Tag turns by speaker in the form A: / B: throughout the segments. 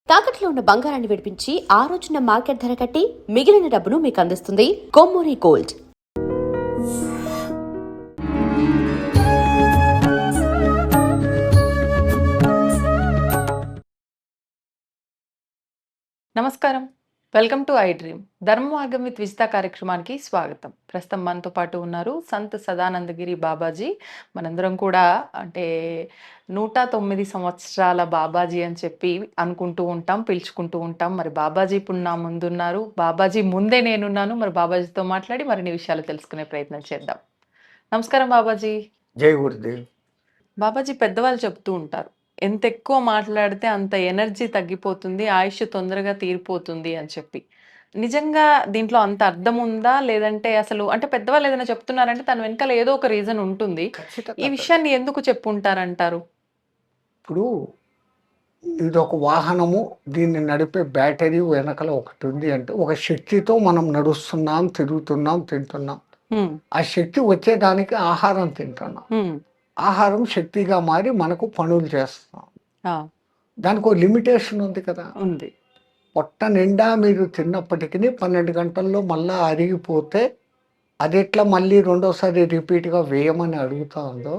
A: తాకట్లో ఉన్న బంగారాన్ని విడిపించి ఆ రోజున మార్కెట్ ధర కట్టి మిగిలిన డబ్బును మీకు అందిస్తుంది కొమ్మూరి గోల్డ్.
B: నమస్కారం, వెల్కమ్ టు ఐ డ్రీమ్. ధర్మ మార్గం విత్ విజిత కార్యక్రమానికి స్వాగతం. ప్రస్తుతం మనతో పాటు ఉన్నారు సంత్ సదానందగిరి బాబాజీ. మనందరం కూడా అంటే 109 సంవత్సరాల బాబాజీ అని చెప్పి అనుకుంటూ ఉంటాం, పిలుచుకుంటూ ఉంటాం. మరి బాబాజీ ఇప్పుడు నా ముందున్నారు, బాబాజీ ముందే నేనున్నాను. మరి బాబాజీతో మాట్లాడి మరిన్ని విషయాలు తెలుసుకునే ప్రయత్నం చేద్దాం. నమస్కారం బాబాజీ.
C: జై గురుదేవ్.
B: బాబాజీ, పెద్దవాళ్ళు చెప్తూ ఉంటారు, ఎంత ఎక్కువ మాట్లాడితే అంత ఎనర్జీ తగ్గిపోతుంది, ఆయుష్ తొందరగా తీరిపోతుంది అని చెప్పి. నిజంగా దీంట్లో అంత అర్థం ఉందా? లేదంటే అసలు అంటే పెద్దవాళ్ళు ఏదైనా చెప్తున్నారంటే తన వెనకాల ఏదో ఒక రీజన్ ఉంటుంది. ఈ విషయాన్ని ఎందుకు చెప్పుంటారంటారు?
C: ఇప్పుడు ఇది ఒక వాహనము, దీన్ని నడిపే బ్యాటరీ వెనకాల ఒకటి ఉంది అంటే ఒక శక్తితో మనం నడుస్తున్నాం, తిరుగుతున్నాం, తింటున్నాం. ఆ శక్తి వచ్చేదానికి ఆహారం తింటున్నాం. ఆహారం శక్తిగా మారి మనకు పనులు చేస్తాం. దానికి ఒక లిమిటేషన్ ఉంది కదా.
B: ఉంది.
C: పొట్ట నిండా మీరు తిన్నప్పటికీ 12 గంటల్లో మళ్ళా అరిగిపోతే అది ఎట్లా మళ్ళీ రెండోసారి రిపీట్గా వేయమని అడుగుతా ఉందో,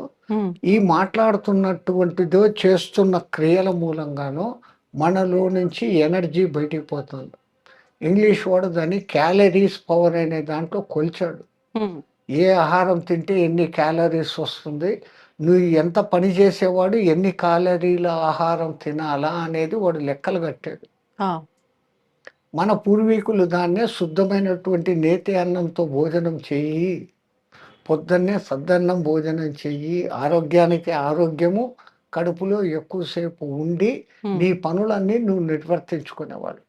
C: ఈ మాట్లాడుతున్నటువంటిదో చేస్తున్న క్రియల మూలంగానో మనలో నుంచి ఎనర్జీ బయటికి పోతుంది. ఇంగ్లీష్ వాడు దాన్ని క్యాలరీస్ పవర్ అనే దాంట్లో కొలిచాడు. ఏ ఆహారం తింటే ఎన్ని క్యాలరీస్ వస్తుంది, నువ్వు ఎంత పని చేసేవాడు ఎన్ని క్యాలరీల ఆహారం తినాలా అనేది వాడు లెక్కలు కట్టాడు. మన పూర్వీకులు దాన్నే శుద్ధమైనటువంటి నేతి అన్నంతో భోజనం చెయ్యి, పొద్దున్నే సద్దన్నం భోజనం చెయ్యి, ఆరోగ్యానికి ఆరోగ్యము, కడుపులో ఎక్కువసేపు ఉండి నీ పనులన్నీ నువ్వు నిర్వర్తించుకునేవాడు.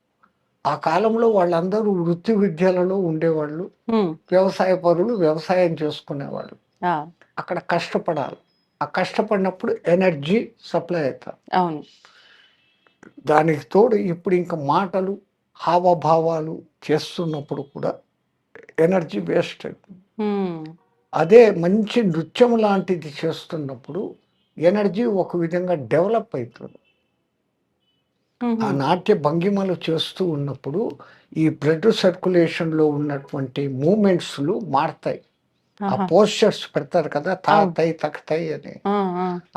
C: ఆ కాలంలో వాళ్ళందరూ వృత్తి విద్యలలో ఉండేవాళ్ళు, వ్యవసాయ పరులు వ్యవసాయం చేసుకునేవాళ్ళు. అక్కడ కష్టపడాలి. ఆ కష్టపడినప్పుడు ఎనర్జీ సప్లై అవుతారు.
B: అవును.
C: దానికి తోడు ఇప్పుడు ఇంకా మాటలు హావభావాలు చేస్తున్నప్పుడు కూడా ఎనర్జీ వేస్ట్ అవుతుంది. అదే మంచి నృత్యం లాంటిది చేస్తున్నప్పుడు ఎనర్జీ ఒక విధంగా డెవలప్ అవుతుంది. ఆ నాట్య భంగిమలు చేస్తూ ఉన్నప్పుడు ఈ బ్లడ్ సర్క్యులేషన్లో ఉన్నటువంటి మూమెంట్స్లు మారుతాయి. ఆ పోస్చర్స్ పెడతారు కదా, తాతై తక్తై అని.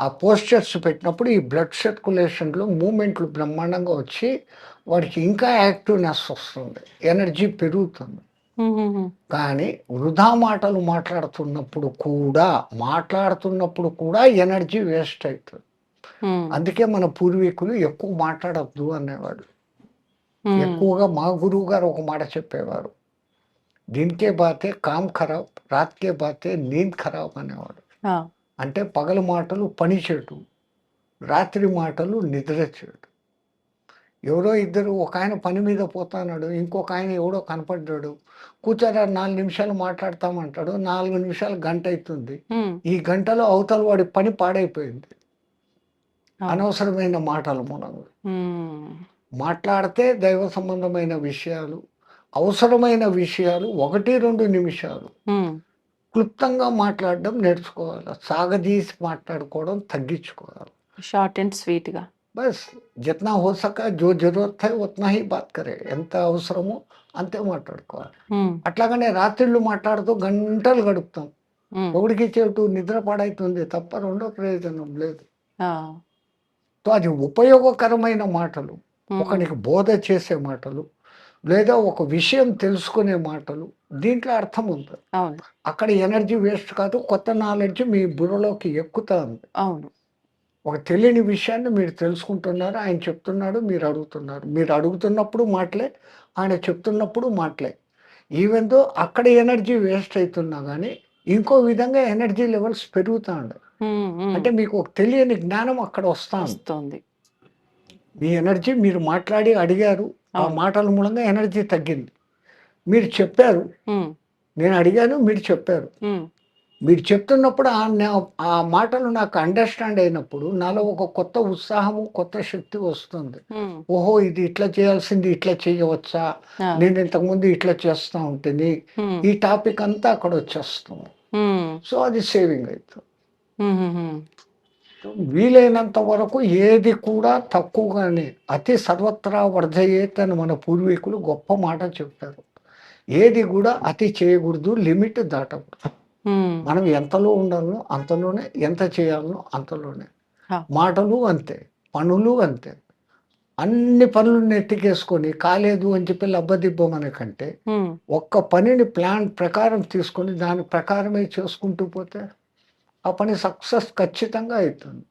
C: ఆ పోస్చర్స్ పెట్టినప్పుడు ఈ బ్లడ్ సర్క్యులేషన్లో మూమెంట్లు బ్రహ్మాండంగా వచ్చి వాడికి ఇంకా యాక్టివ్నెస్ వస్తుంది, ఎనర్జీ పెరుగుతుంది. కానీ వృధా మాటలు మాట్లాడుతున్నప్పుడు కూడా ఎనర్జీ వేస్ట్ అవుతుంది. అందుకే మన పూర్వీకులు ఎక్కువ మాట్లాడద్దు అనేవాడు. ఎక్కువగా మా గురువు గారు ఒక మాట చెప్పేవారు, దీనికే బాతే కామ్ ఖరాబ్, రాత్కే బాతే నీంద్ ఖరాబ్ అనేవాడు. అంటే పగలు మాటలు పని చెడు, రాత్రి మాటలు నిద్ర చెడు. ఎవరో ఇద్దరు, ఒక ఆయన పని మీద పోతాన్నాడు, ఇంకొక ఆయన ఎవడో కనపడ్డాడు, కూర్చోరా 4 నిమిషాలు మాట్లాడతామంటాడు, 4 నిమిషాలు గంట అవుతుంది. ఈ గంటలో అవతల వాడి పని పాడైపోయింది. అనవసరమైన మాటలు మూలంగా మాట్లాడితే దైవ సంబంధమైన విషయాలు, అవసరమైన విషయాలు 1-2 నిమిషాలు క్లుప్తంగా మాట్లాడడం నేర్చుకోవాలి. సాగదీసి మాట్లాడుకోవడం తగ్గించుకోవాలి.
B: షార్ట్ అండ్ స్వీట్గా
C: బస్ జిత్నా హో సకా జో జరూరత్ హై ఉత్నా హీ బాత్ కరే. ఎంత అవసరమో అంతే మాట్లాడుకోవాలి. అట్లాగనే రాత్రిళ్ళు మాట్లాడుతూ గంటలు గడుపుతాం, ఒకడికి చెట్టు నిద్ర పాడైతుంది తప్ప రెండో ప్రయోజనం లేదు. అది ఉపయోగకరమైన మాటలు, ఒకనికి బోధ చేసే మాటలు, లేదా ఒక విషయం తెలుసుకునే మాటలు, దీంట్లో అర్థం ఉంది. అక్కడ ఎనర్జీ వేస్ట్ కాదు, కొత్త నాలెడ్జ్ మీ బుర్రలోకి ఎక్కుతా ఉంది. ఒక తెలియని విషయాన్ని మీరు తెలుసుకుంటున్నారు, ఆయన చెప్తున్నాడు, మీరు అడుగుతున్నారు. మీరు అడుగుతున్నప్పుడు మాటలే, ఆయన చెప్తున్నప్పుడు మాటలే. ఈవెన్ దో అక్కడ ఎనర్జీ వేస్ట్ అవుతున్నా కానీ ఇంకో విధంగా ఎనర్జీ లెవెల్స్ పెరుగుతూ ఉన్నాయి. అంటే మీకు ఒక తెలియని జ్ఞానం అక్కడ వస్తుంది. మీ ఎనర్జీ, మీరు మాట్లాడి అడిగారు, ఆ మాటల మూలంగా ఎనర్జీ తగ్గింది. మీరు చెప్పారు, నేను అడిగాను, మీరు చెప్పారు. మీరు చెప్తున్నప్పుడు ఆ మాటలు నాకు అండర్స్టాండ్ అయినప్పుడు నాలో ఒక కొత్త ఉత్సాహము, కొత్త శక్తి వస్తుంది. ఓహో, ఇది ఇట్లా చేయాల్సింది ఇట్లా చేయవచ్చా, నేను ఇంతకుముందు ఇట్లా చేస్తూ ఉంటుంది, ఈ టాపిక్ అంతా అక్కడ వచ్చేస్తుంది. సో అది సేవింగ్ అవుతుంది. వీలైనంత వరకు ఏది కూడా తక్కువగానే అతి సర్వత్రా వర్జయేత్ అని మన పూర్వీకులు గొప్ప మాట చెప్పారు. ఏది కూడా అతి చేయకూడదు, లిమిట్ దాటకూడదు. మనం ఎంతలో ఉండాలో అంతలోనే, ఎంత చేయాలనో అంతలోనే. మాటలు అంతే, పనులు అంతే. అన్ని పనులు నెట్టికేసుకొని కాలేదు అని చెప్పి లబ్బదిబ్బమనే కంటే ఒక్క పనిని ప్లాన్ ప్రకారం తీసుకొని దాని ప్రకారమే చేసుకుంటూ పోతే ఆ పని సక్సెస్ ఖచ్చితంగా అవుతుంది.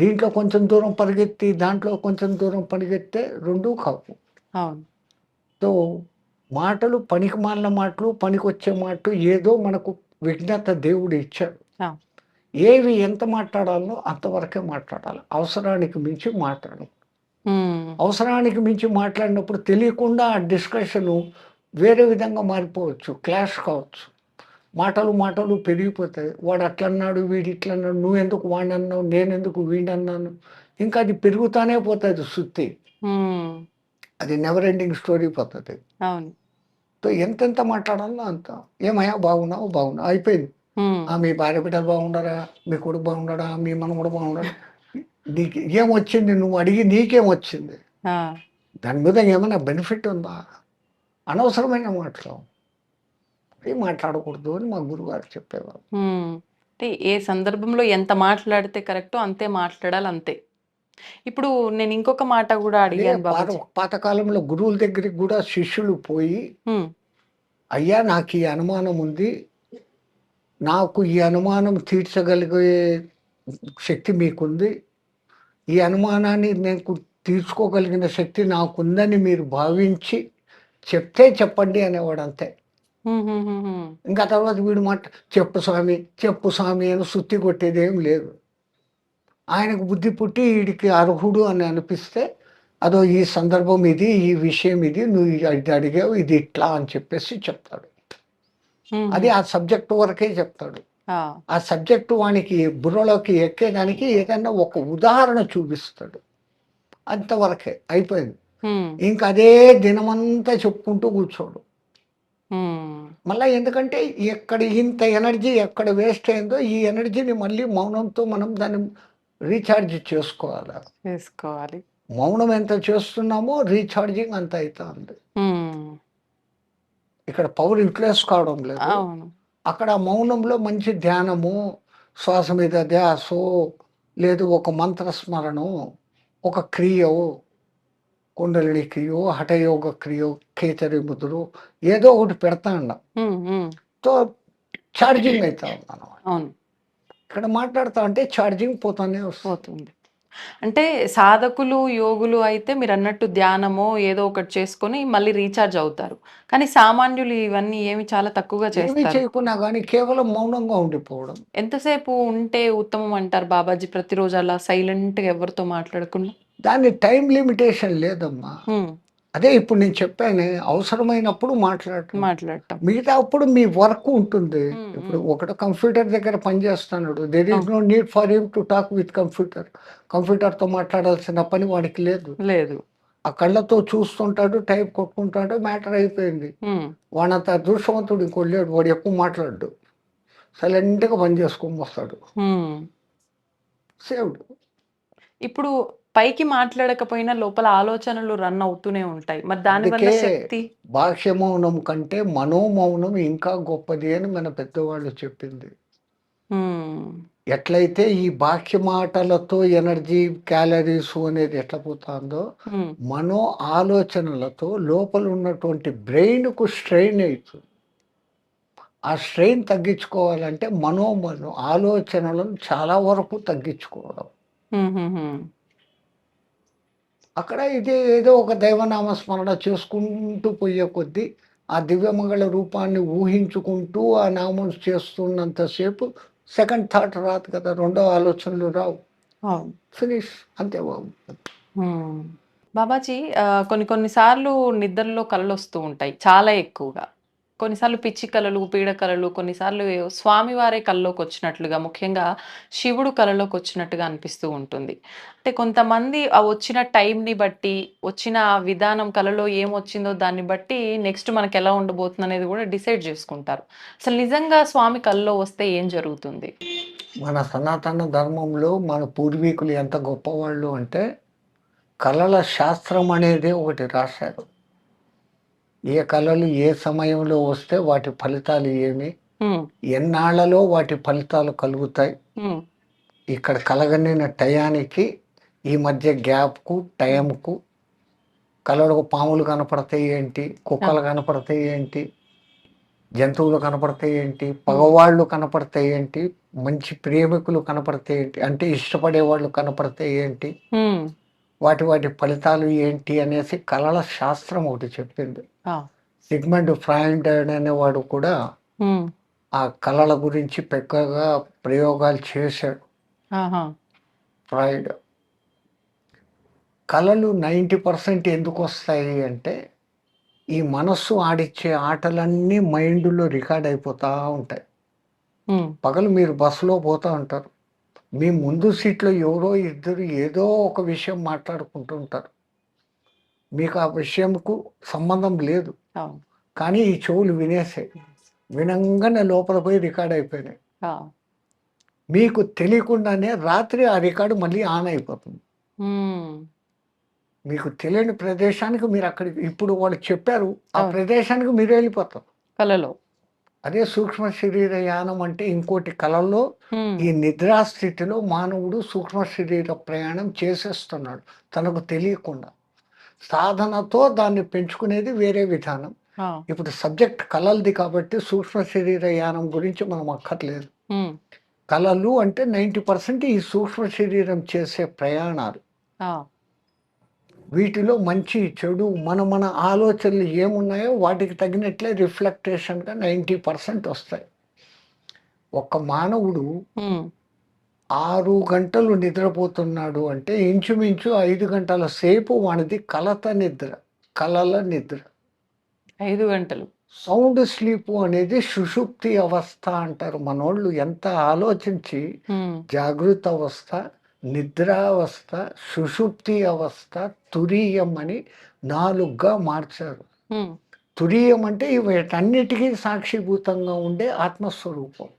C: దీంట్లో కొంచెం దూరం పరిగెత్తి దాంట్లో కొంచెం దూరం పరిగెత్తే రెండూ కావు. సో మాటలు పనికి మాలిన మాటలు, పనికొచ్చే మాటలు ఏదో మనకు విజ్ఞత దేవుడు ఇచ్చాడు. ఏవి ఎంత మాట్లాడాలో అంతవరకే మాట్లాడాలి. అవసరానికి మించి మాట్లాడాలి. అవసరానికి మించి మాట్లాడినప్పుడు తెలియకుండా ఆ డిస్కషను వేరే విధంగా మారిపోవచ్చు, క్లాష్ కావచ్చు. మాటలు పెరిగిపోతాయి. వాడు అట్లన్నాడు, వీడు ఇట్లన్నాడు, నువ్వెందుకు వాడిని అన్నావు, నేనెందుకు వీడిని అన్నాను. ఇంకా అది పెరుగుతానే పోతుంది సుత్తి. అది నెవర్ ఎండింగ్ స్టోరీ పోతుంది. సో ఎంతెంత మాట్లాడాలో అంత. ఏమయ్యా బాగున్నావు అయిపోయింది. మీ భార్య బిడ్డలు బాగుండరా, మీ కొడుకు బాగుండడా, మీ మనం కూడా బాగుండడా, నీకు ఏమొచ్చింది, నువ్వు అడిగి నీకేమొచ్చింది, దాని మీద ఏమైనా బెనిఫిట్ ఉందా? అనవసరమైన మాటలు మాట్లాడకూడదు అని మా గురుగారు చెప్పేవారు.
B: అంటే ఏ సందర్భంలో ఎంత మాట్లాడితే కరెక్టో అంతే మాట్లాడాలి, అంతే. ఇప్పుడు నేను ఇంకొక మాట కూడా అడిగాను బాబాజీ.
C: పాతకాలంలో గురువుల దగ్గరికి కూడా శిష్యులు పోయి, అయ్యా నాకు ఈ అనుమానం ఉంది, నాకు ఈ అనుమానం తీర్చగలిగే శక్తి మీకుంది, ఈ అనుమానాన్ని నేను తీర్చుకోగలిగిన శక్తి నాకుందని మీరు భావించి చెప్తే చెప్పండి అనేవాడు, అంతే. ఇంకా తర్వాత వీడు మాట చెప్పు స్వామి అని సుత్తి కొట్టేదేం లేదు. ఆయనకు బుద్ధి పుట్టి వీడికి అర్హుడు అని అనిపిస్తే అదో ఈ సందర్భం ఇది, ఈ విషయం ఇది, నువ్వు ఇది అడిగావు, ఇది ఇట్లా అని చెప్పేసి చెప్తాడు. అది ఆ సబ్జెక్టు వరకే చెప్తాడు. ఆ సబ్జెక్టు వానికి బుర్రలోకి ఎక్కేదానికి ఏదైనా ఒక ఉదాహరణ చూపిస్తాడు, అంతవరకే అయిపోయింది. ఇంకా అదే దినమంతా చెప్పుకుంటూ కూర్చోడు. మళ్ళీ ఎందుకంటే ఎక్కడ ఇంత ఎనర్జీ ఎక్కడ వేస్ట్ అయిందో ఈ ఎనర్జీని మళ్ళీ మౌనంతో మనం దాన్ని రీఛార్జ్ చేసుకోవాలి. మౌనం ఎంత చేస్తున్నామో రీఛార్జింగ్ అంత అవుతుంది. ఇక్కడ పవర్ యూటిలైజ్ కావడం లేదు. అక్కడ మౌనంలో మంచి ధ్యానము, శ్వాస మీద ధ్యాసో, లేదు ఒక మంత్రస్మరణం, ఒక క్రియో, కుండలిని క్రియో, హఠయోగ క్రియో, కేచరి ముద్రు ఏదో ఒకటి పెడతా ఉన్నాం. సో ఛార్జింగ్ అవుతా ఉన్నాను. ఇక్కడ మాట్లాడుతా అంటే ఛార్జింగ్ పోతానే వస్తుంది.
B: అంటే సాధకులు, యోగులు అయితే మీరు అన్నట్టు ధ్యానమో ఏదో ఒకటి చేసుకొని మళ్ళీ రీఛార్జ్ అవుతారు. కానీ సామాన్యులు ఇవన్నీ ఏమి చాలా తక్కువగా చేస్తారు.
C: చేయకున్నా కానీ కేవలం మౌనంగా ఉండిపోవడం.
B: ఎంతసేపు ఉంటే ఉత్తమం అంటారు బాబాజీ? ప్రతిరోజు అలా సైలెంట్గా ఎవరితో మాట్లాడకుండా?
C: దాన్ని టైం లిమిటేషన్ లేదమ్మా. అదే ఇప్పుడు నేను చెప్పాను, అవసరమైనప్పుడు మాట్లాడటం, మిగతా అప్పుడు మీ వర్క్ ఉంటుంది. ఇప్పుడు ఒకటి కంప్యూటర్ దగ్గర పనిచేస్తున్నాడు, there is no need for him to talk with కంప్యూటర్తో మాట్లాడాల్సిన పని వాడికి లేదు. ఆ కళ్ళతో చూస్తుంటాడు, టైప్ కొట్టుకుంటాడు, మ్యాటర్ అయిపోయింది. వాడంత అదృష్టవంతుడు ఇంకోటి లేడు. వాడు ఎక్కువ మాట్లాడు, సైలెంట్గా పని చేసుకొని వస్తాడు, సేవ్డ్.
B: ఇప్పుడు పైకి మాట్లాడకపోయినా లోపల ఆలోచనలు రన్ అవుతూనే ఉంటాయి. మరి దానివల్ల శక్తి.
C: బాహ్య మౌనం కంటే మనోమౌనం ఇంకా గొప్పది అని మన పెద్దవాళ్ళు చెప్పింది. ఎట్లయితే ఈ బాహ్య మాటలతో ఎనర్జీ, క్యాలరీస్ అనేది ఎట్లా పోతుందో, మనో ఆలోచనలతో లోపల ఉన్నటువంటి బ్రెయిన్కు స్ట్రెయిన్ అవుతుంది. ఆ స్ట్రెయిన్ తగ్గించుకోవాలంటే ఆలోచనలను చాలా వరకు తగ్గించుకోవడం. అక్కడ ఇది ఏదో ఒక దైవనామస్మరణ చేసుకుంటూ పోయే కొద్దీ ఆ దివ్యమంగళ రూపాన్ని ఊహించుకుంటూ ఆ నామం చేస్తున్నంతసేపు సెకండ్ థాట్ రాదు కదా, రెండో ఆలోచనలు రావు. ఫినిష్, అంతే బాబు.
B: బాబాజీ కొన్నిసార్లు నిద్రలో కళలు వస్తూ ఉంటాయి, చాలా ఎక్కువగా. కొన్నిసార్లు పిచ్చి కళలు, పీడ కళలు, కొన్నిసార్లు స్వామివారే కల్లోకి వచ్చినట్లుగా, ముఖ్యంగా శివుడు కళలోకి వచ్చినట్టుగా అనిపిస్తూ ఉంటుంది. అంటే కొంతమంది ఆ వచ్చిన టైంని బట్టి, వచ్చిన విధానం, కళలో ఏమొచ్చిందో దాన్ని బట్టి నెక్స్ట్ మనకి ఎలా ఉండబోతుంది అనేది కూడా డిసైడ్ చేసుకుంటారు. అసలు నిజంగా స్వామి కళలో వస్తే ఏం జరుగుతుంది?
C: మన సనాతన ధర్మంలో మన పూర్వీకులు ఎంత గొప్పవాళ్ళు అంటే కళల శాస్త్రం అనేది ఒకటి రాశారు. ఏ కళలు ఏ సమయంలో వస్తే వాటి ఫలితాలు ఏమి, ఎన్నాళ్లలో వాటి ఫలితాలు కలుగుతాయి, ఇక్కడ కలగనిన టయానికి ఈ మధ్య గ్యాప్కు టైంకు కళలకు పాములు కనపడతాయి ఏంటి, కుక్కలు కనపడతాయి ఏంటి, జంతువులు కనపడతాయి ఏంటి, పగవాళ్ళు కనపడతాయి ఏంటి, మంచి ప్రేమికులు కనపడతాయి ఏంటి, అంటే ఇష్టపడే వాళ్ళు కనపడతాయి ఏంటి, వాటి వాటి ఫలితాలు ఏంటి అనేసి కళల శాస్త్రం ఒకటి చెప్పింది. సిగ్మండ్ ఫ్రాయిడ్ అనేవాడు కూడా ఆ కళల గురించి పెద్దగా ప్రయోగాలు చేశాడు. ఫ్రాయిడ్ కళలు 90% ఎందుకు వస్తాయి అంటే ఈ మనస్సు ఆడిచ్చే ఆటలన్నీ మైండ్లో రికార్డ్ అయిపోతూ ఉంటాయి. పగలు మీరు బస్సులో పోతూ ఉంటారు, మీ ముందు సీట్లో ఎవరో ఇద్దరు ఏదో ఒక విషయం మాట్లాడుకుంటూ ఉంటారు, మీకు ఆ విషయంకు సంబంధం లేదు, కానీ ఈ చెవులు వినేసాయి, వినంగానే లోపల పోయి రికార్డ్ అయిపోయినాయి. మీకు తెలియకుండానే రాత్రి ఆ రికార్డు మళ్ళీ ఆన్ అయిపోతుంది. మీకు తెలియని ప్రదేశానికి మీరు అక్కడికి ఇప్పుడు వాళ్ళు చెప్పారు ఆ ప్రదేశానికి మీరు వెళ్ళిపోతారు
B: కళలో.
C: అదే సూక్ష్మ శరీర యానం అంటే ఇంకోటి కళల్లో ఈ నిద్రాస్థితిలో మానవుడు సూక్ష్మ శరీర ప్రయాణం చేసేస్తున్నాడు తనకు తెలియకుండా. సాధనతో దాన్ని పెంచుకునేది వేరే విధానం. ఇప్పుడు సబ్జెక్ట్ కళలది కాబట్టి సూక్ష్మ శరీర యానం గురించి మనం అక్కర్లేదు. కళలు అంటే 90% ఈ సూక్ష్మ శరీరం చేసే ప్రయాణాలు. వీటిలో మంచి చెడు మన ఆలోచనలు ఏమున్నాయో వాటికి తగినట్లే రిఫ్లెక్టేషన్గా 90% వస్తాయి. ఒక మానవుడు 6 గంటలు నిద్రపోతున్నాడు అంటే ఇంచుమించు 5 గంటల సేపు వానిది కలల నిద్ర.
B: 5 గంటలు
C: సౌండ్ స్లీప్ అనేది సుషుప్తి అవస్థ అంటారు మనోళ్ళు. ఎంత ఆలోచించి జాగృత అవస్థ, నిద్రావస్థ, సుషుప్తి అవస్థ, తురీయం అని 4గా మార్చారు. తురీయం అంటే వీటన్నిటికీ సాక్షిభూతంగా ఉండే ఆత్మస్వరూపం.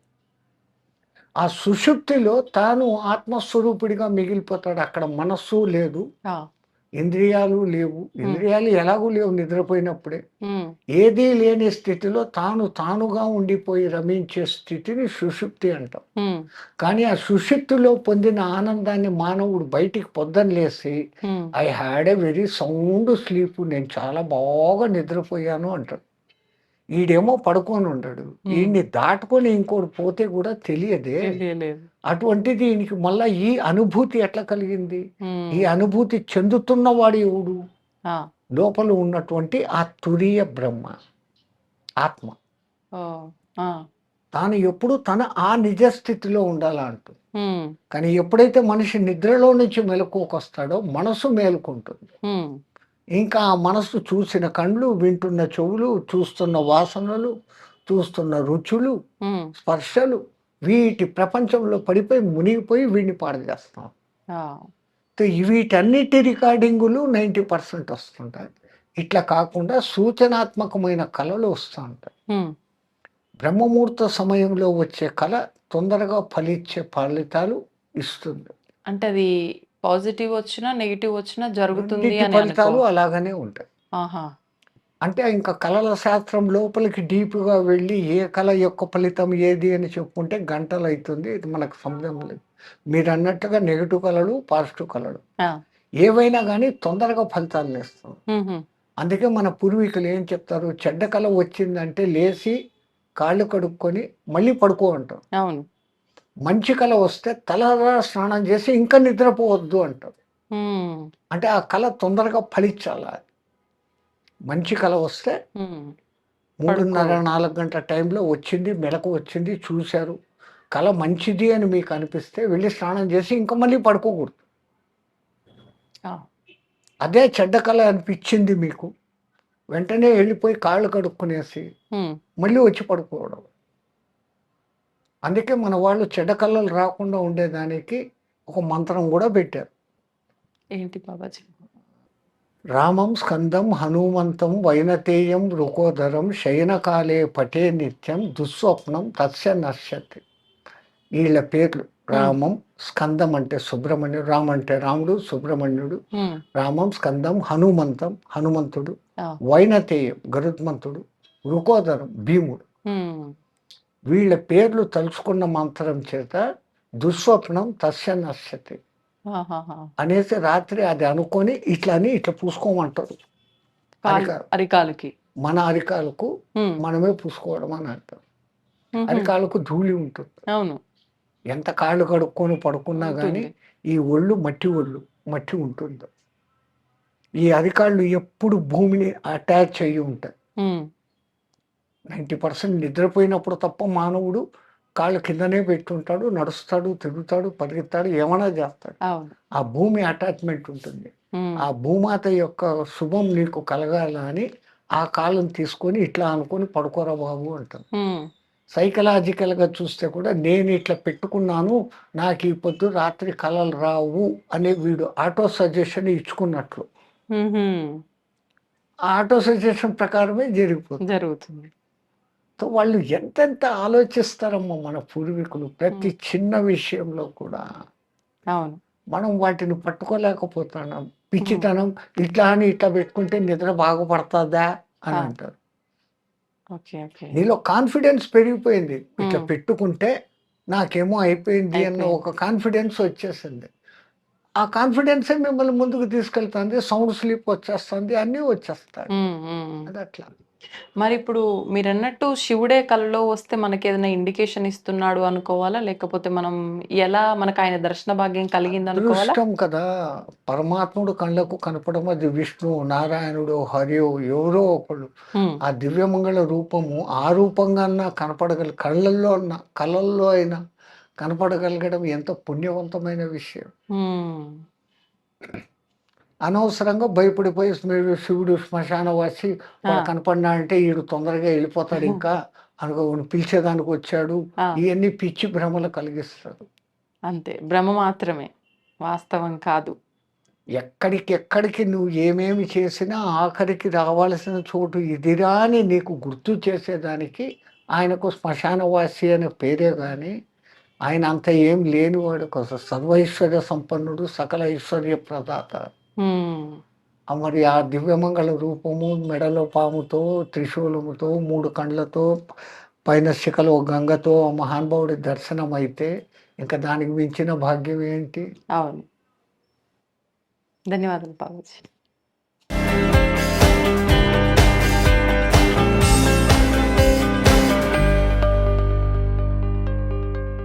C: ఆ సుషుప్తిలో తాను ఆత్మస్వరూపుడిగా మిగిలిపోతాడు. అక్కడ మనస్సు లేదు, ఇంద్రియాలు లేవు. ఇంద్రియాలు ఎలాగూ లేవు నిద్రపోయినప్పుడే. ఏదీ లేని స్థితిలో తానుగా ఉండిపోయి రమించే స్థితిని సుషుప్తి అంటాం. కానీ ఆ సుషుప్తిలో పొందిన ఆనందాన్ని మానవుడు బయటికి పొద్దున లేసి I had a very sound sleep, నేను చాలా బాగా నిద్రపోయాను అంటాడు. ఈడేమో పడుకొని ఉండడు, ఈయన్ని దాటుకొని ఇంకోటి పోతే కూడా తెలియదే. అటువంటిది ఈయనకి మళ్ళా ఈ అనుభూతి ఎట్లా కలిగింది? ఈ అనుభూతి చెందుతున్నవాడు ఎవడు? లోపల ఉన్నటువంటి ఆ తురీయ బ్రహ్మ ఆత్మ. తాను ఎప్పుడు ఆ నిజ స్థితిలో ఉండాలంటూ. కానీ ఎప్పుడైతే మనిషి నిద్రలో నుంచి మెలకువకొస్తాడో మనసు మేలుకుంటుంది. ఇంకా ఆ మనసు చూసిన కళ్ళు, వింటున్న చెవులు, చూస్తున్న వాసనలు, చూస్తున్న రుచులు, స్పర్శలు, వీటి ప్రపంచంలో పడిపోయి మునిగిపోయి వీడిని పాడు చేస్తాం. వీటన్నిటి రికార్డింగులు 90% వస్తుంటాయి. ఇట్లా కాకుండా సూచనాత్మకమైన కళలు వస్తూ ఉంటాయి. బ్రహ్మముహూర్త సమయంలో వచ్చే కళ తొందరగా ఫలితాలు ఇస్తుంది.
B: అంటే అది పాజిటివ్ వచ్చినా నెగిటివ్ వచ్చినా జరుగుతుంది అని
C: ఫలితాలు అలాగనే ఉంటాయి. అంటే ఇంకా కళల శాస్త్రం లోపలికి డీప్గా వెళ్ళి ఏ కళ యొక్క ఫలితం ఏది అని చెప్పుకుంటే గంటలు అవుతుంది. ఇది మనకు సంబంధం లేదు. మీరు అన్నట్టుగా నెగిటివ్ కళలు, పాజిటివ్ కళలు ఏవైనా కానీ తొందరగా ఫలితాలు ఇస్తాం. అందుకే మన పూర్వీకులు ఏం చెప్తారు, చెడ్డ కళ వచ్చిందంటే లేచి కాళ్ళు కడుక్కొని మళ్ళీ పడుకో అంటారు.
B: అవును.
C: మంచి కళ వస్తే తలరా స్నానం చేసి ఇంకా నిద్రపోవద్దు అంటారు. అంటే ఆ కళ తొందరగా ఫలించాలి. మంచి కళ వస్తే 3:30-4 గంటల టైంలో వచ్చింది, మెలకు వచ్చింది, చూశారు, కళ మంచిది అని మీకు అనిపిస్తే వెళ్ళి స్నానం చేసి ఇంకా మళ్ళీ పడుకోకూడదు. అదే చెడ్డ కళ అనిపించింది మీకు, వెంటనే వెళ్ళిపోయి కాళ్ళు కడుక్కునేసి మళ్ళీ వచ్చి పడుకోవడం. అందుకే మన వాళ్ళు చెడ్డ కళలు రాకుండా ఉండేదానికి ఒక మంత్రం కూడా పెట్టారు.
B: ఏంటి బాబాజీ?
C: రామం స్కందం హనుమంతం వైనతేయం రుకోదరం శయనకాలే పటే నిత్యం దుస్వప్నం తస్య నశ్యతి. వీళ్ళ పేర్లు
B: ఉమ్,
C: రామం, స్కందం అంటే సుబ్రహ్మణ్యుడు, రామ్ అంటే రాముడు, సుబ్రహ్మణ్యుడు,
B: ఉమ్,
C: రామం, స్కందం, హనుమంతం హనుమంతుడు,
B: ఆ,
C: వైనతేయం గరుత్మంతుడు, వృకోదరం భీముడు.
B: ఉమ్,
C: వీళ్ళ పేర్లు తలుచుకున్న మంత్రం చేత దుస్వప్నం తస్య నశ్యతి
B: ఆహాహా.
C: అనేసి రాత్రి అది అనుకొని ఇట్లా అని ఇట్లా పూసుకోమంటారు.
B: అరికాలుకి.
C: మన అరికాలకు
B: ఉమ్,
C: మనమే పూసుకోవడం అని అంటారు.
B: ఉహుం,
C: అరికాలకు ధూళి ఉంటుంది.
B: అవును,
C: ఎంత కాళ్ళు కడుక్కొని పడుకున్నా కానీ
B: ఉంటుంది.
C: ఈ ఒళ్ళు మట్టి ఉంటుంది. ఈ అరికాళ్ళు ఎప్పుడు భూమిని అటాచ్ అయ్యి ఉంటాయి.
B: ఉమ్,
C: 90% నిద్రపోయినప్పుడు తప్ప మానవుడు కాళ్ళు కిందనే పెట్టుంటాడు, నడుస్తాడు, తిరుగుతాడు, పరిగెత్తాడు, ఏమైనా చేస్తాడు.
B: అవును,
C: ఆ భూమి అటాచ్మెంట్ ఉంటుంది.
B: ఉమ్,
C: ఆ భూమాత యొక్క శుభం నీకు కలగాల అని ఆ కాళ్ళను తీసుకొని ఇట్లా అనుకొని పడుకోరా బాబు అంటాను.
B: ఉమ్,
C: సైకలాజికల్గా చూస్తే కూడా నేను ఇట్లా పెట్టుకున్నాను, నాకు ఈ పొద్దు రాత్రి కలలు రావు అనే వీడు ఆటో సజెషన్ ఇచ్చుకున్నట్లు.
B: ఉహుం,
C: ఆ ఆటో సజెషన్ ప్రకారమే జరిగిపోతుంది.
B: జరుగుతుంది.
C: సో వాళ్ళు ఎంతెంత ఆలోచిస్తారమ్మో మన పూర్వీకులు ప్రతి చిన్న విషయంలో కూడా.
B: అవును,
C: మనం వాటిని పట్టుకోలేకపోతున్నాం. పిచ్చితనం ఇట్లా అని ఇట్లా పెట్టుకుంటే నిద్ర బాగుపడుతుందా అని
B: ఆ.
C: అంటారు.
B: Okay, okay.
C: నీలో కాన్ఫిడెన్స్ పెరిగిపోయింది. ఇట్లా
B: ఉమ్,
C: పెట్టుకుంటే నాకేమో అయిపోయింది అన్న
B: అయిపోయింది.
C: ఒక కాన్ఫిడెన్స్ వచ్చేసింది. ఆ కాన్ఫిడెన్సే మిమ్మల్ని ముందుకు తీసుకెళ్తుంది. సౌండ్ స్లీప్ వచ్చేస్తుంది, అన్నీ వచ్చేస్తాయి.
B: ఉమ్, ఉమ్.
C: అది అట్లా.
B: మరి ఇప్పుడు మీరన్నట్టు శివుడే కలలో వస్తే మనకి ఏదైనా ఇండికేషన్ ఇస్తున్నాడు అనుకోవాలా? లేకపోతే మనం ఎలా మనకు ఆయన దర్శన భాగ్యం కలిగింది అనుకోవాలా?
C: అదృష్టం కదా. పరమాత్ముడు కళ్ళకు కనపడం అది విష్ణు, నారాయణుడు, హరియో ఎవరో ఒకళ్ళు.
B: ఉమ్,
C: ఆ దివ్యమంగళ రూపము ఆ రూపంగా కళల్లో అయినా కనపడగలగడం ఎంత పుణ్యవంతమైన విషయం.
B: ఉమ్,
C: అనవసరంగా భయపడిపోయి మీరు శివుడు శ్మశానవాసి వాడు
B: ఆ,
C: కనపడినా అంటే వీడు తొందరగా వెళ్ళిపోతాడు ఇంకా అనుకో పిలిచేదానికి వచ్చాడు.
B: ఆ,
C: ఇవన్నీ పిచ్చి భ్రమలు కలిగిస్తారు.
B: అంతే, భ్రమ మాత్రమే, వాస్తవం కాదు.
C: ఎక్కడికెక్కడికి నువ్వు ఏమేమి చేసినా ఆఖరికి రావాల్సిన చోటు ఇదిరా అని నీకు గుర్తు చేసేదానికి ఆయనకు శ్మశానవాసి అనే పేరే కానీ ఆయన అంత ఏం లేనివాడు కోసం సర్వైశ్వర్య సంపన్నుడు, సకల ఐశ్వర్య ప్రదాత.
B: ఉమ్,
C: మరి ఆ దివ్యమంగళ రూపము మెడలో పాముతో, త్రిశూలముతో, 3 కండ్లతో, పైన శిఖలో గంగతో ఆ మహానుభావుడి దర్శనం అయితే ఇంకా దానికి మించిన భాగ్యం ఏంటి?
B: అవును. ధన్యవాదాలు బాబుజీ.